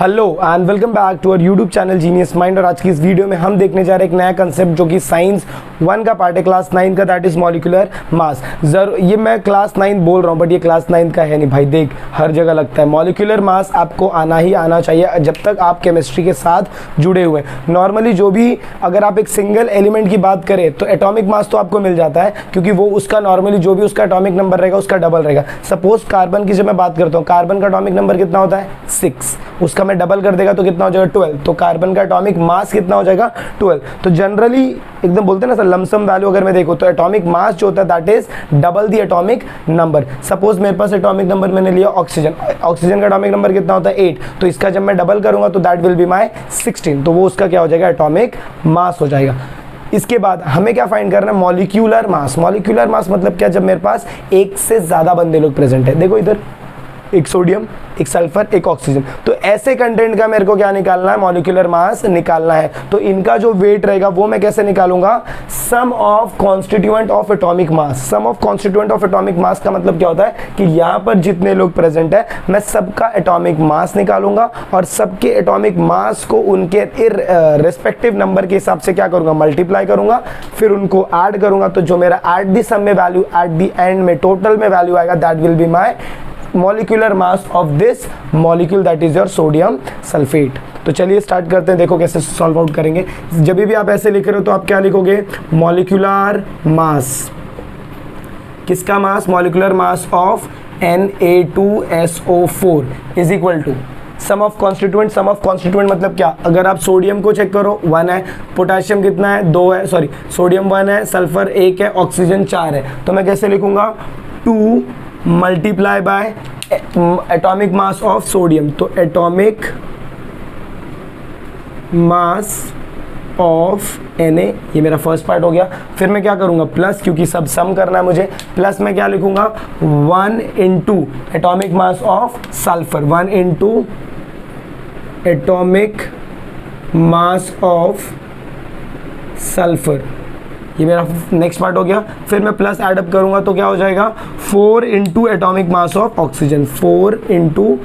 Hello and welcome back to our YouTube channel Genius Mind. और आज की इस वीडियो में हम देखने जा रहे हैं एक नया कंसेप्ट जो कि साइंस 1 का पार्ट है, क्लास 9 का, दैट इज मॉलिक्यूलर मास। ये मैं क्लास 9 बोल रहा हूँ बट ये क्लास 9 का है नहीं भाई, देख हर जगह लगता है। मॉलिक्यूलर मास आपको आना ही आना चाहिए जब तक आप केमिस्ट्री के साथ जुड़े हुए हैं। नॉर्मली जो भी अगर आप एक सिंगल एलिमेंट की बात करें तो एटॉमिक मास तो आपको मिल जाता है, क्योंकि वो उसका नॉर्मली जो भी उसका एटॉमिक नंबर रहेगा उसका डबल रहेगा। सपोज कार्बन की जब मैं बात करता हूँ, कार्बन का एटॉमिक नंबर कितना होता है 6, उसका मैं डबल कर देगा तो कितना हो जाएगा 12, तो कार्बन का एटॉमिक मास कितना हो जाएगा 12। तो जनरली एकदम बोलते हैं ना सर लमसम वैल्यू अगर मैं देखूं तो एटॉमिक मास जो होता है that is double the atomic number. Suppose मेरे पास एटॉमिक नंबर मैंने लिया ऑक्सीजन, ऑक्सीजन का एटॉमिक नंबर कितना होता है 8, तो इसका जब मैं डबल करूंगा तो दैट विल बी माय 16, तो वो उसका क्या हो जाएगा एटॉमिक मास हो जाएगा। इसके बाद हमें क्या फाइंड करना है मॉलिक्यूलर मास। मॉलिक्यूलर मास मतलब क्या, जब मेरे पास एक से ज्यादा बंदे लोग प्रेजेंट है, देखो इधर एक सोडियम, एक सल्फर, एक ऑक्सीजन, तो ऐसे कंटेंट का मेरे को क्या निकालना है मॉलिक्यूलर मास निकालना है। तो इनका जो वेट रहेगा वो मैं कैसे निकालूंगा, sum of constituent of atomic mass. Sum of constituent of atomic mass का मतलब क्या होता है कि यहाँ पर जितने लोग प्रेजेंट है मैं सबका एटॉमिक मास निकालूंगा और सबके एटॉमिक मास को उनके रेस्पेक्टिव नंबर के हिसाब से क्या करूंगा मल्टीप्लाई करूंगा, फिर उनको ऐड करूंगा। तो जो मेरा एट दी सम में वैल्यू, एट दी एंड में टोटल में वैल्यू आएगा, that will be my molecular mass of this molecule, that is your sodium sulphate. तो चलिए स्टार्ट करते हैं, देखो कैसे सॉल्व आउट करेंगे। जब भी आप ऐसे लिख रहे हो तो आप क्या लिखोगे, मॉलिक्यूलर मास, किसका mass, molecular mass of Na2SO4 is equal to sum of constituent. Sum of constituent मतलब क्या, अगर आप सोडियम को चेक करो 1 है, पोटेशियम कितना है 2 है, सॉरी सोडियम 1 है, सल्फर 1 है, ऑक्सीजन 4 है, तो मैं कैसे लिखूंगा 2 multiply by atomic mass of sodium, तो एटॉमिक मास ऑफ Na, ये मेरा फर्स्ट पार्ट हो गया। फिर मैं क्या करूंगा प्लस, क्योंकि सब सम करना है मुझे, प्लस में क्या लिखूंगा 1 into atomic mass of sulphur, 1 into atomic mass of sulphur, ये मेरा नेक्स्ट पार्ट हो गया। फिर मैं प्लस एडअप करूंगा तो क्या हो जाएगा 4 into atomic mass of oxygen, 4 into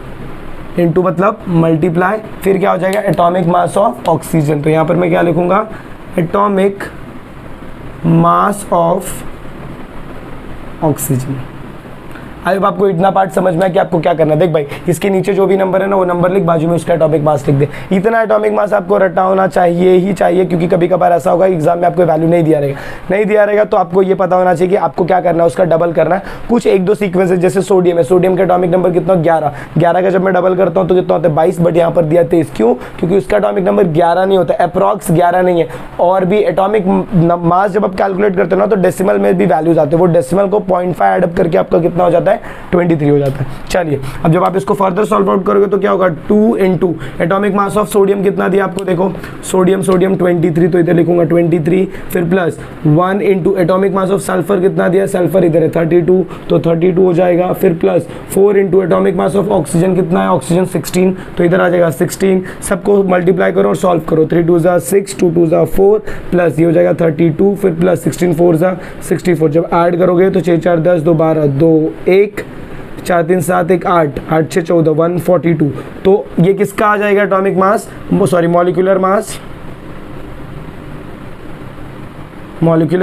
मतलब मल्टीप्लाई, फिर क्या हो जाएगा एटॉमिक मास ऑफ ऑक्सीजन। तो यहाँ पर मैं क्या लिखूंगा एटॉमिक मास ऑफ ऑक्सीजन। अब आपको इतना पार्ट समझ में है कि आपको क्या करना है। देख भाई इसके नीचे जो भी नंबर है ना वो नंबर लिख, बाजू में उसका एटॉमिक मास लिख दे। इतना एटॉमिक मास आपको रटा होना चाहिए ही चाहिए, क्योंकि कभी कभार ऐसा होगा एग्जाम में आपको वैल्यू नहीं दिया रहेगा, तो आपको ये पता होना चाहिए कि आपको क्या करना है, उसका डबल करना है। कुछ 1-2 सीक्वेंसेस जैसे सोडियम है, सोडियम का एटॉमिक नंबर कितना 11 का जब मैं डबल करता हूँ तो कितना होता है 22, बट यहाँ पर दिया 23, क्यों, क्योंकि उसका एटॉमिक नंबर 11 नहीं होता, अप्रॉक्स 11 नहीं है। और भी एटॉमिक मास जब आप कैलकुलेट करते हो ना तो डेसिमल में भी वैल्यूज आते हैं, वो डेसिमल को 0.5 एडअप करके आपका कितना हो जाता है 23 हो जाता है। चलिए अब जब आप इसको फर्दर सॉल्व आउट करोगे तो क्या होगा 2 into atomic mass of sodium कितना दिया आपको, देखो सोडियम 23, तो इधर लिखूंगा 23, फिर plus 1 into atomic mass of sulphur कितना दिया, सल्फर इधर है 32, तो 32 हो जाएगा, फिर plus 4 into atomic mass of oxygen कितना है, ऑक्सीजन 16, तो इधर आ जाएगा 16। सबको मल्टीप्लाई करो और सॉल्व करो, 3 2 ज़ा 6, 2 2 ज़ा 4, प्लस ये हो जाएगा 32, फिर प्लस 16 4 ज़ा 64, जब ऐड करोगे तो 6 4 10, 2 12, 2 1, 4 3 7 1 8, 8 6 14, 142। तो ये किसका आ जाएगा atomic mass, sorry molecular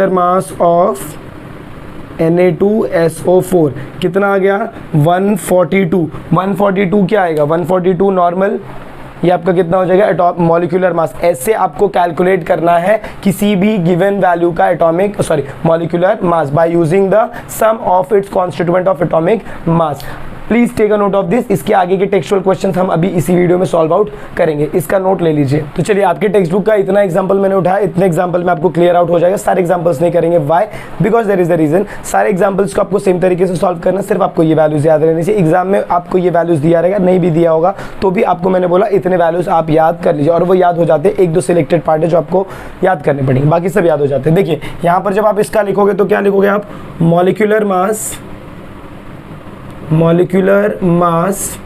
mass of Na2SO4 कितना आ गया 142। 142 क्या आएगा 142 नॉर्मल, ये आपका कितना हो जाएगा मॉलिक्यूलर मास। ऐसे आपको कैलकुलेट करना है किसी भी गिवन वैल्यू का molecular mass by using the sum of its constituent of atomic mass. Please take a note of this. इसके आगे के टेक्सचुअल क्वेश्चंस हम अभी इसी वीडियो में सॉल्व आउट करेंगे, इसका नोट ले लीजिए। तो चलिए आपके टेक्स्ट बुक का इतना एग्जांपल मैंने उठाया, इतने एग्जांपल में आपको क्लियर आउट हो जाएगा। सारे एग्जांपल्स नहीं करेंगे, why, because there is a reason. सारे एग्जांपल्स को आपको सेम तरीके से सॉल्व करना, सिर्फ आपको ये वैल्यूज याद रहनी चाहिए। एग्जाम में आपको ये वैल्यूज दिया रहेगा, नहीं भी दिया होगा तो भी आपको मैंने बोला इतने वैल्यूज आप याद कर लीजिए, और वो याद हो जाते हैं। 1-2 सिलेक्टेड पार्ट है जो आपको याद करने पड़ेंगे, बाकी सब याद हो जाते हैं। देखिए यहाँ पर जब आप इसका लिखोगे तो क्या लिखोगे आप, मॉलिक्यूलर मास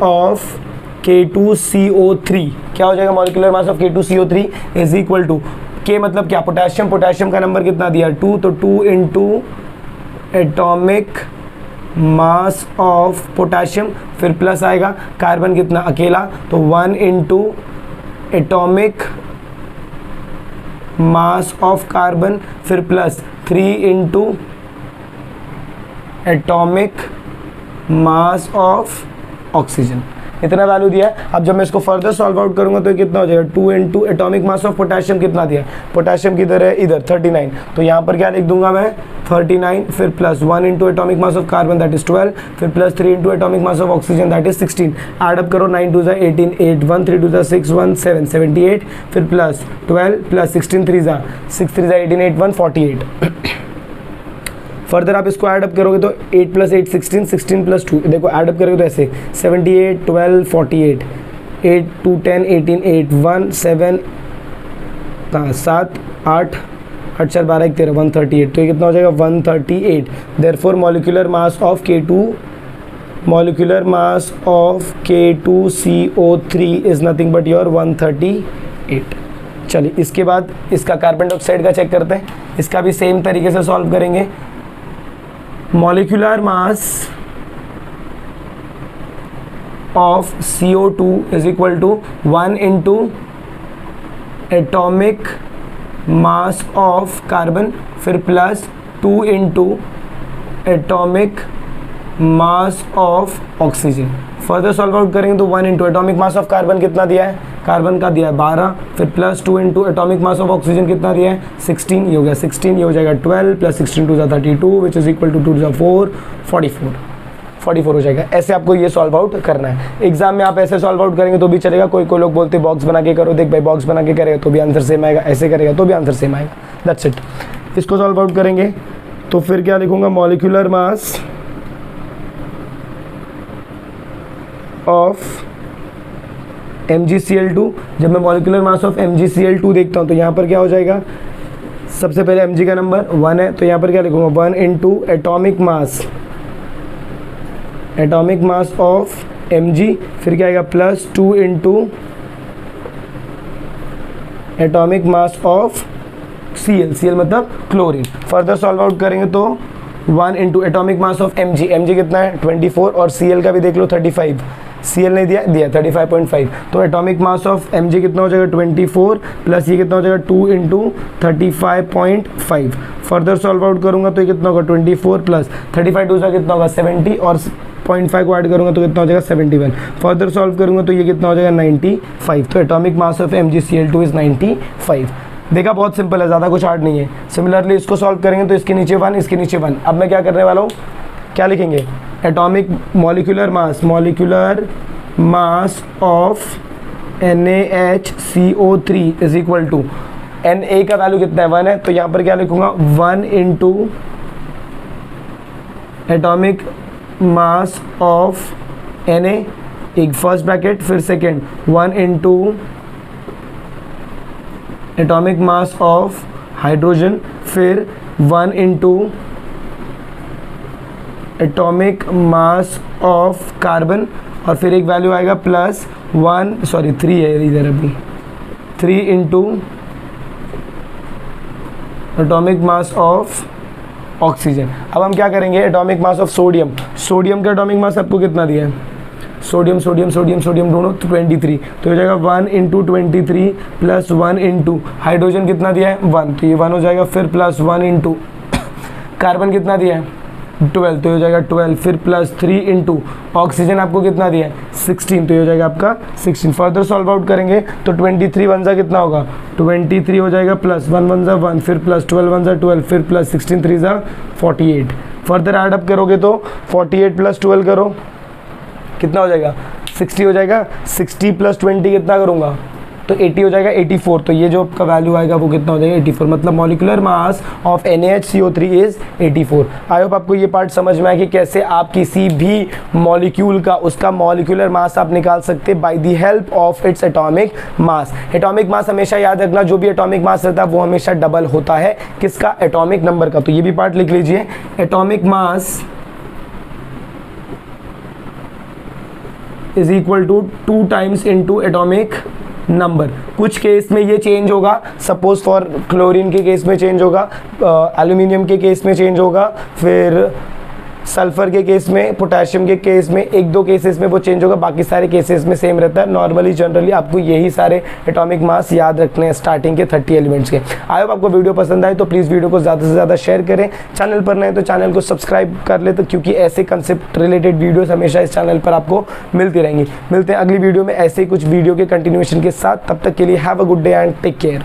ऑफ K2CO3, क्या हो जाएगा molecular mass of K2CO3 is equal to, K मतलब क्या, पोटेशियम, पोटेशियम का नंबर कितना दिया 2, तो 2 into atomic mass of potassium, फिर प्लस आएगा कार्बन कितना अकेला, तो 1 into atomic mass of carbon, फिर plus 3 into atomic mass of oxygen. इतना वैल्यू दिया है। अब जब मैं इसको फर्दर सॉल्व आउट करूंगा तो ये कितना हो जाएगा, 2 into atomic mass of potassium कितना दिया है, पोटेशियम किधर है, इधर 39, तो यहाँ पर क्या लिख दूंगा मैं 39, फिर plus 1 into atomic mass of carbon that is 12, फिर plus 3 into atomic mass of oxygen that is 16। Add up करो, 9 2 18, 8 1 3 2 6 1 7 78, फिर प्लस 12 प्लस 16 3 6 3 18 8 1 48। फर्दर आप इसको ऐड अप करोगे तो 8 प्लस 8 16, 16 प्लस 2, देखो ऐड अप करोगे तो ऐसे 78 12 48, 8 2 10 18 8 1 7 7 8 8 4 12 1 13 138, तो ये कितना हो जाएगा 138। Therefore molecular mass of K2CO3 is nothing but your 138। चलिए इसके बाद इसका कार्बन डाइऑक्साइड का चेक करते हैं, इसका भी सेम तरीके से सॉल्व करेंगे। molecular mass of CO2 is equal to 1 into atomic mass of carbon, फिर plus 2 into atomic mass of oxygen। Further solve out करेंगे तो 1 into atomic mass of carbon कितना दिया है, कार्बन का दिया है 12, फिर plus 2 into atomic mass of oxygen कितना दिया है 16, ये हो गया 16, ये हो जाएगा 12 plus 16 2 32 which is equal to 2 4 44 हो जाएगा। ऐसे आपको ये सॉल्व आउट करना है। एग्जाम में आप ऐसे सॉल्व आउट करेंगे तो भी चलेगा, कोई लोग बोलते हैं बॉक्स बना के करो, देख भाई बॉक्स बना के करेगा तो भी आंसर सेम आएगा, ऐसे करेगा तो भी आंसर सेम आएगा, दैट्स इट। इसको सॉल्व आउट करेंगे तो फिर क्या लिखूंगा, मॉलिक्यूलर मास ऑफ MgCl2। जब मैं मॉलिक्यूलर मास ऑफ MgCl2 देखता हूँ तो यहाँ पर क्या हो जाएगा, सबसे पहले Mg का नंबर 1 है तो यहाँ पर क्या लिखूंगा 1 into atomic mass of Mg, फिर क्या आएगा plus 2 into atomic mass of Cl मतलब क्लोरीन। फर्दर सॉल्व आउट करेंगे तो 1 into atomic mass of Mg कितना है 24, और Cl का भी देख लो 35, Cl नहीं दिया 35.5, तो एटॉमिक मास ऑफ Mg कितना हो जाएगा 24 प्लस ये कितना हो जाएगा 2 इंटू 35.5। फर्दर सॉल्व आउट करूंगा तो ये कितना होगा 24 प्लस 35 दूसरा कितना होगा 70, और 0.5 को ऐड करूंगा तो कितना हो जाएगा 71। फर्दर सॉल्व करूंगा तो ये कितना हो जाएगा 95, तो atomic mass of MgCl2 is 95। देखा बहुत सिंपल है, ज़्यादा कुछ हार्ड नहीं है। सिमिलरली इसको सॉल्व करेंगे तो इसके नीचे 1 इसके नीचे 1। अब मैं क्या करने वाला हूँ, क्या लिखेंगे, atomic molecular mass of NaHCO3 is equal to Na का वैल्यू कितना है 1 है, तो यहाँ पर क्या लिखूंगा 1 into atomic mass of Na, एक फर्स्ट ब्रैकेट फिर second 1 into atomic mass of hydrogen, फिर 1 into atomic mass of carbon, और फिर एक वैल्यू आएगा प्लस 3 है इधर अभी 3 into atomic mass of oxygen. अब हम क्या करेंगे, एटॉमिक मास ऑफ सोडियम का एटॉमिक मास आपको कितना दिया है, सोडियम दोनों 23, तो हो जाएगा 1 इंटू 23 प्लस 1 इंटू हाइड्रोजन कितना दिया है 1, तो ये 1 हो जाएगा, फिर प्लस 1 इंटू कार्बन कितना दिया है 12, तो ये हो जाएगा 12, फिर प्लस 3 इंटू ऑक्सीजन आपको कितना दिया है 16, तो ये हो जाएगा आपका 16। फर्दर सॉल्व आउट करेंगे तो 23 1 जा कितना होगा 23 हो जाएगा, प्लस 1 1 जा 1, फिर प्लस 12 1 जा 12, फिर प्लस 16 3 जा 48। फर्दर ऐड अप करोगे तो 48 प्लस 12 करो कितना हो जाएगा 60 हो जाएगा, 60 प्लस 20 कितना करूँगा तो 80 हो जाएगा 84, तो ये जो आपका वैल्यू आएगा वो कितना हो जाएगा 84, मतलब molecular mass of NaHCO3 is 84। I hope आपको ये पार्ट समझ में आया कि कैसे आप किसी भी मॉलिक्यूल का उसका मॉलिक्यूलर मास आप निकाल सकते by the help of its atomic mass. Atomic mass हमेशा याद रखना, जो भी एटॉमिक मास रहता है वो हमेशा डबल होता है किसका, एटॉमिक नंबर का। तो ये भी पार्ट लिख लीजिए, atomic mass is equal to 2 times into atomic number. कुछ केस में ये चेंज होगा, सपोज फॉर क्लोरीन के केस में चेंज होगा, एल्यूमिनियम के केस में चेंज होगा, फिर सल्फर के केस में, पोटेशियम के केस में, एक दो केसेस में वो चेंज होगा, बाकी सारे केसेस में सेम रहता है। नॉर्मली जनरली आपको यही सारे एटॉमिक मास याद रखने हैं स्टार्टिंग के 30 एलिमेंट्स के। आई होप आपको वीडियो पसंद आए तो प्लीज़ वीडियो को ज़्यादा से ज़्यादा शेयर करें। चैनल पर नए तो चैनल को सब्सक्राइब कर ले, तो क्योंकि ऐसे कंसेप्ट रिलेटेड वीडियोस हमेशा इस चैनल पर आपको मिलती रहेंगी। मिलते हैं अगली वीडियो में ऐसे ही कुछ वीडियो के कंटिन्यूएशन के साथ। तब तक के लिए have a good day and take care.